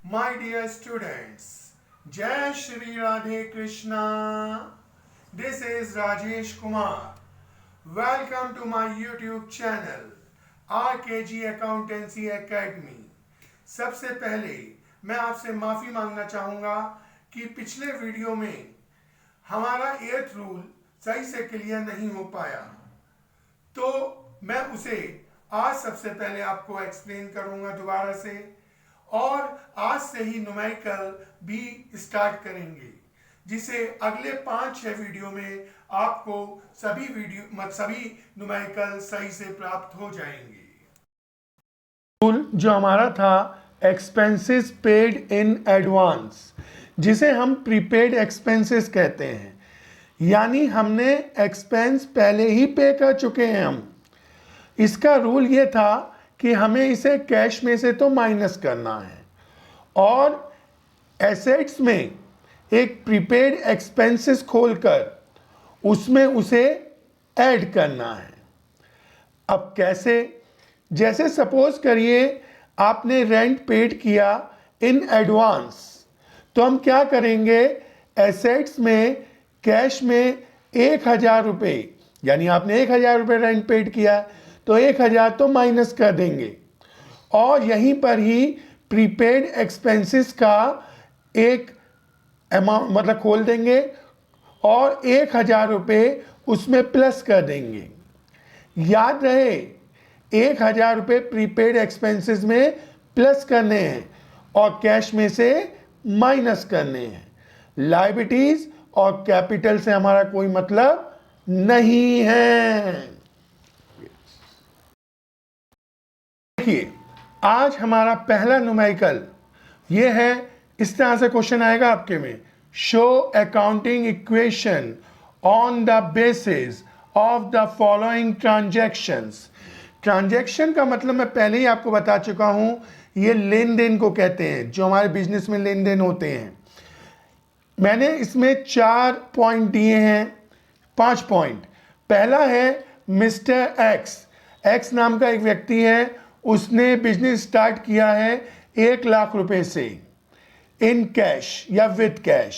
My dear students, Jai Shri Radhe Krishna. This is Rajesh Kumar. Welcome to my YouTube channel RKG Accountancy Academy. सबसे पहले मैं आपसे माफ़ी मांगना चाहूँगा कि पिछले वीडियो में हमारा 8th रूल सही से क्लियर नहीं हो पाया, तो मैं उसे आज सबसे पहले आपको एक्सप्लेन करूँगा दोबारा से, और आज से ही न्यूमेरिकल भी स्टार्ट करेंगे, जिसे अगले 5-6 वीडियो में आपको सभी न्यूमेरिकल सही से प्राप्त हो जाएंगे। रूल जो हमारा था एक्सपेंसेस पेड इन एडवांस, जिसे हम प्रीपेड एक्सपेंसेस कहते हैं, यानी हमने एक्सपेंस पहले ही पे कर चुके हैं हम। इसका रूल ये था कि हमें इसे कैश में से तो माइनस करना है और एसेट्स में एक प्रीपेड एक्सपेंसेस खोलकर उसमें उसे ऐड करना है। अब कैसे? जैसे सपोज करिए आपने रेंट पेड किया इन एडवांस, तो हम क्या करेंगे, एसेट्स में कैश में 1000 रुपये, यानी आपने 1000 रुपये रेंट पेड किया तो 1000 तो माइनस कर देंगे, और यहीं पर ही प्रीपेड एक्सपेंसेस का एक अमाउंट मतलब खोल देंगे और 1000 रुपये उसमें प्लस कर देंगे। याद रहे 1000 रुपये प्रीपेड एक्सपेंसेस में प्लस करने हैं और कैश में से माइनस करने हैं। लायबिलिटीज और कैपिटल से हमारा कोई मतलब नहीं है। देखिए आज हमारा पहला न्यूमेरिकल ये है, इस तरह से क्वेश्चन आएगा आपके में, show accounting equation on the basis of the following transactions. Transaction का मतलब मैं पहले ही आपको बता चुका हूं, ये लेन देन को कहते हैं, जो हमारे बिजनेस में लेन देन होते हैं। मैंने इसमें 4 पॉइंट दिए हैं, 5 पॉइंट। पहला है मिस्टर एक्स नाम का एक व्यक्ति है, उसने बिजनेस स्टार्ट किया है 1 लाख रुपए से इन कैश या विद कैश।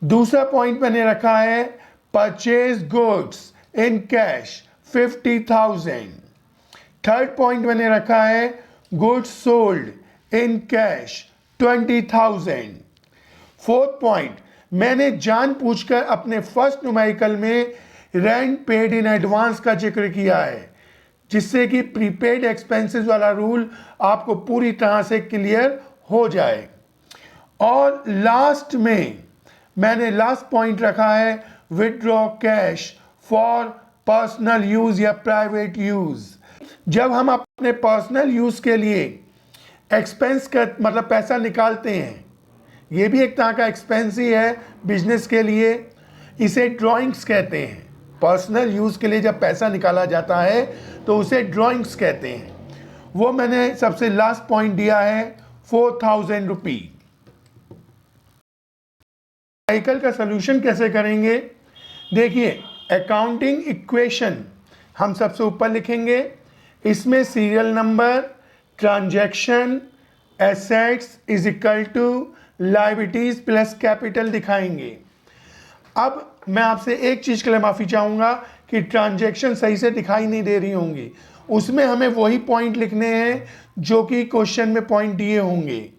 दूसरा पॉइंट मैंने रखा है purchase goods in cash 50,000। Third point मैंने रखा है goods sold in cash 20,000। Fourth point, मैंने जानबूझकर अपने फर्स्ट न्यूमेरिकल में रेंट पेड इन एडवांस का जिक्र किया है, जिससे कि प्रीपेड एक्सपेंसेस वाला रूल आपको पूरी तरह से क्लियर हो जाए। और लास्ट में मैंने लास्ट पॉइंट रखा है withdraw cash for personal use या प्राइवेट यूज। जब हम अपने पर्सनल यूज के लिए एक्सपेंस का मतलब पैसा निकालते हैं, ये भी एक तरह का एक्सपेंस ही है बिजनेस के लिए, इसे ड्राइंग्स कहते हैं। पर्सनल यूज़ के लिए जब पैसा निकाला जाता है तो उसे ड्राइंग्स कहते हैं। वो मैंने सबसे लास्ट पॉइंट दिया है 4,000 रुपी। साइकिल का सलूशन कैसे करेंगे? देखिए अकाउंटिंग इक्वेशन हम सबसे ऊपर लिखेंगे, इसमें serial number, transaction, assets is equal to liabilities plus capital दिखाएंगे। अब मैं आपसे एक चीज़ के लिए माफ़ी चाहूँगा कि ट्रांजैक्शन सही से दिखाई नहीं दे रही होंगी, उसमें हमें वही पॉइंट लिखने हैं जो कि क्वेश्चन में पॉइंट दिए होंगे।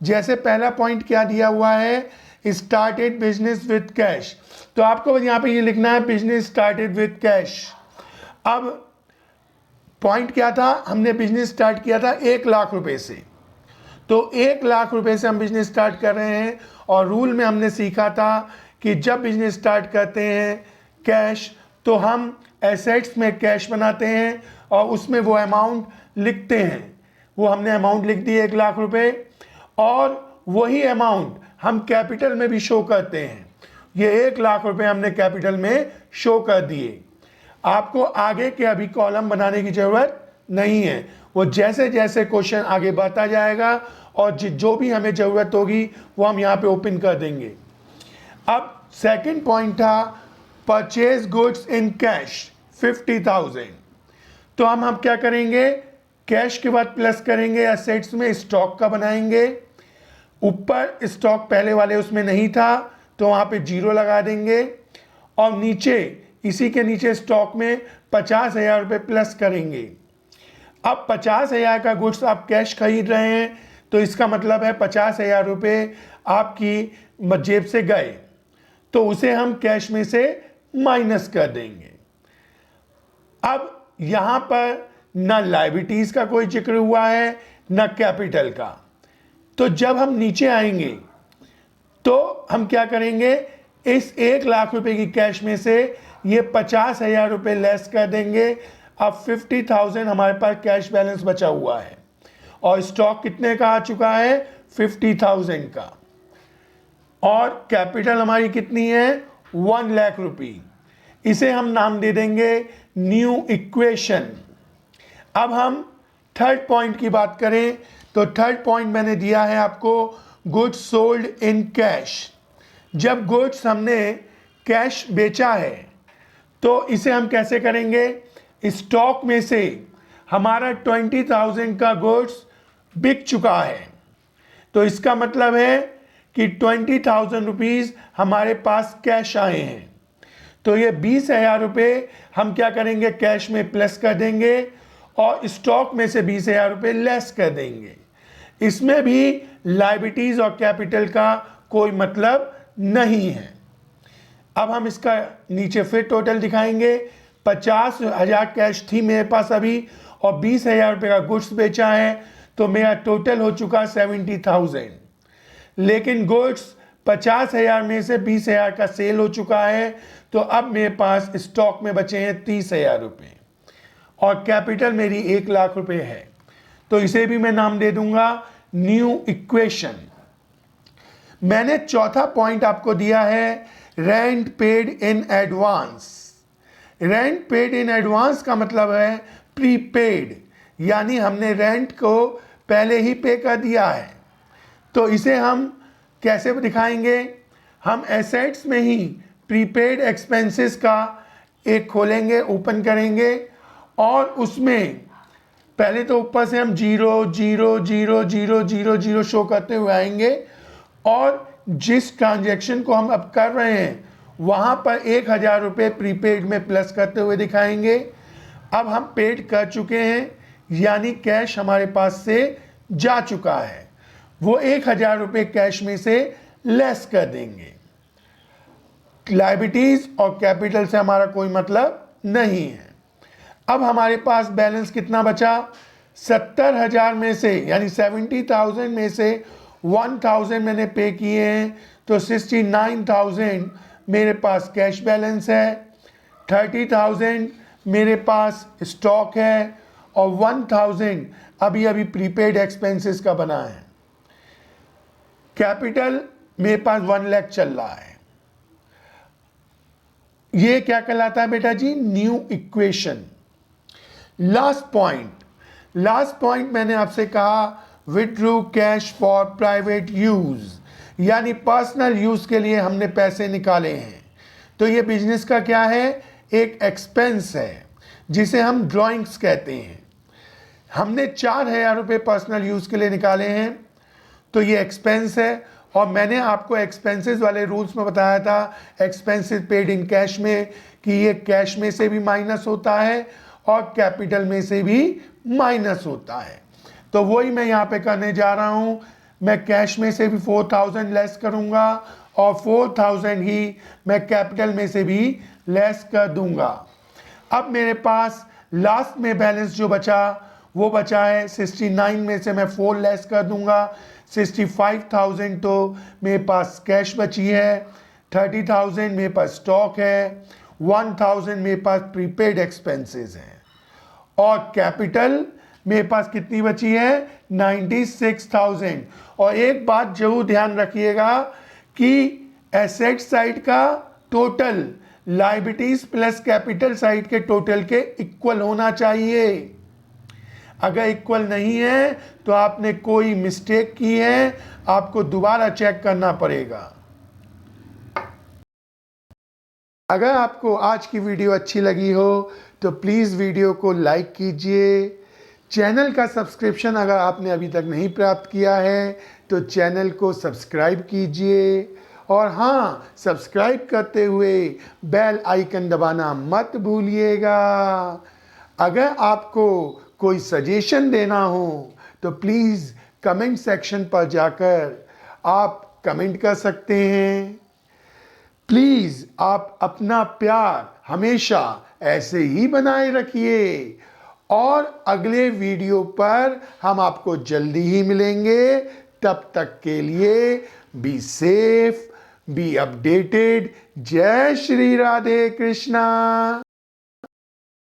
जैसे पहला पॉइंट क्या दिया हुआ है, स्टार्टेड बिजनेस विद कैश, तो आपको यहाँ पे ये लिखना है बिजनेस स्टार्टेड विद कैश। अब पॉइंट क्या था, हमने बिजनेस स्टार्ट किया था 1 लाख रुपए से, तो 1 लाख रुपए से हम बिजनेस स्टार्ट कर रहे हैं। और रूल में हमने सीखा था कि जब बिजनेस स्टार्ट करते हैं कैश, तो हम एसेट्स में कैश बनाते हैं और उसमें वो अमाउंट लिखते हैं। वो हमने अमाउंट लिख दी 1 लाख रुपए, और वही अमाउंट हम कैपिटल में भी शो करते हैं। ये 1 लाख रुपए हमने कैपिटल में शो कर दिए। आपको आगे के अभी कॉलम बनाने की ज़रूरत नहीं है, वो जैसे जैसे क्वेश्चन आगे बढ़ता जाएगा और जो भी हमें ज़रूरत होगी वो हम यहाँ पे ओपन कर देंगे। अब सेकंड पॉइंट था परचेज गुड्स इन कैश 50,000, तो हम क्या करेंगे, कैश के बाद प्लस करेंगे, एसेट्स में स्टॉक का बनाएंगे। ऊपर स्टॉक पहले वाले उसमें नहीं था तो वहाँ पे 0 लगा देंगे, और नीचे इसी के नीचे स्टॉक में 50,000 रुपये प्लस करेंगे। अब 50,000 का गुड्स आप कैश खरीद रहे हैं तो इसका मतलब है 50,000 रुपये आपकी जेब से गए, तो उसे हम कैश में से माइनस कर देंगे। अब यहाँ पर ना लायबिलिटीज का कोई जिक्र हुआ है ना कैपिटल का, तो जब हम नीचे आएंगे तो हम क्या करेंगे, इस 1 लाख रुपए की कैश में से ये 50,000 रुपये लेस कर देंगे। अब 50,000 हमारे पास कैश बैलेंस बचा हुआ है और स्टॉक कितने का आ चुका है, 50,000 का, और कैपिटल हमारी कितनी है, 1 लाख रुपये। इसे हम नाम दे देंगे न्यू इक्वेशन। अब हम थर्ड पॉइंट की बात करें तो थर्ड पॉइंट मैंने दिया है आपको, गुड्स सोल्ड इन कैश। जब गुड्स हमने कैश बेचा है तो इसे हम कैसे करेंगे, स्टॉक में से हमारा 20,000 का गुड्स बिक चुका है, तो इसका मतलब है कि 20,000 रुपीज़ हमारे पास कैश आए हैं, तो ये 20,000 रुपये हम क्या करेंगे, कैश में प्लस कर देंगे और स्टॉक में से 20,000 रुपये लेस कर देंगे। इसमें भी लायबिलिटीज और कैपिटल का कोई मतलब नहीं है। अब हम इसका नीचे फिर टोटल दिखाएंगे। 50,000 कैश थी मेरे पास अभी और 20,000 रुपये का गुड्स बेचा है, तो मेरा टोटल हो चुका 70,000। लेकिन गुड्स 50,000 में से 20,000 का सेल हो चुका है, तो अब मेरे पास स्टॉक में बचे हैं 30,000 रुपये और कैपिटल मेरी 1 लाख रुपये है, तो इसे भी मैं नाम दे दूंगा न्यू इक्वेशन। मैंने चौथा पॉइंट आपको दिया है rent paid in advance. Rent paid in advance का मतलब है प्रीपेड, यानी हमने रेंट को पहले ही पे कर दिया है। तो इसे हम कैसे दिखाएंगे, हम एसेट्स में ही प्रीपेड एक्सपेंसेस का एक खोलेंगे, ओपन करेंगे, और उसमें पहले तो ऊपर से हम 0 0 0 0 0 0 शो करते हुए आएंगे, और जिस ट्रांजैक्शन को हम अब कर रहे हैं वहाँ पर 1,000 रुपये प्रीपेड में प्लस करते हुए दिखाएंगे। अब हम पेड कर चुके हैं, यानी कैश हमारे पास से जा चुका है, वो 1,000 रुपये कैश में से लेस कर देंगे। लायबिलिटीज और कैपिटल से हमारा कोई मतलब नहीं है। अब हमारे पास बैलेंस कितना बचा, 70,000 में से यानी 70,000 में से 1,000 मैंने पे किए हैं, तो 69,000 मेरे पास कैश बैलेंस है, 30,000 मेरे पास स्टॉक है, और 1,000 अभी अभी प्रीपेड एक्सपेंसेस का बना है। कैपिटल मेरे पास 1 लाख चल रहा है। ये क्या कहलाता है बेटा जी, न्यू इक्वेशन। लास्ट पॉइंट मैंने आपसे कहा withdrew cash for private use, यानी पर्सनल यूज के लिए हमने पैसे निकाले हैं। तो ये बिजनेस का क्या है, एक एक्सपेंस है जिसे हम ड्राइंग्स कहते हैं। हमने 4,000 रुपये पर्सनल यूज के लिए निकाले हैं, तो ये एक्सपेंस है। और मैंने आपको एक्सपेंसेस वाले रूल्स में बताया था, एक्सपेंसेस पेड इन कैश में, कि ये कैश में से भी माइनस होता है और कैपिटल में से भी माइनस होता है। तो वही मैं यहाँ पे करने जा रहा हूँ। मैं कैश में से भी 4,000 लेस करूँगा और 4,000 ही मैं कैपिटल में से भी लेस कर दूँगा। अब मेरे पास लास्ट में बैलेंस जो बचा वो बचा है 69 में से मैं 4 लेस कर दूँगा, 65,000 तो मेरे पास कैश बची है, 30,000 मेरे पास स्टॉक है, 1,000 मेरे पास प्रीपेड एक्सपेंसेस हैं, और कैपिटल मेरे पास कितनी बची है, 96,000। और एक बात जरूर ध्यान रखिएगा कि एसेट साइड का total liabilities plus capital side के टोटल के इक्वल होना चाहिए। अगर इक्वल नहीं है तो आपने कोई मिस्टेक की है, आपको दोबारा चेक करना पड़ेगा। अगर आपको आज की वीडियो अच्छी लगी हो तो प्लीज़ वीडियो को लाइक कीजिए। चैनल का सब्सक्रिप्शन अगर आपने अभी तक नहीं प्राप्त किया है तो चैनल को सब्सक्राइब कीजिए और हाँ, सब्सक्राइब करते हुए बेल आइकन दबाना मत भूलिएगा। अगर आपको कोई सजेशन देना हो तो प्लीज़ कमेंट सेक्शन पर जाकर आप कमेंट कर सकते हैं। प्लीज़ आप अपना प्यार हमेशा ऐसे ही बनाए रखिए और अगले वीडियो पर हम आपको जल्दी ही मिलेंगे। तब तक के लिए बी सेफ, बी अपडेटेड। जय श्री राधे कृष्णा।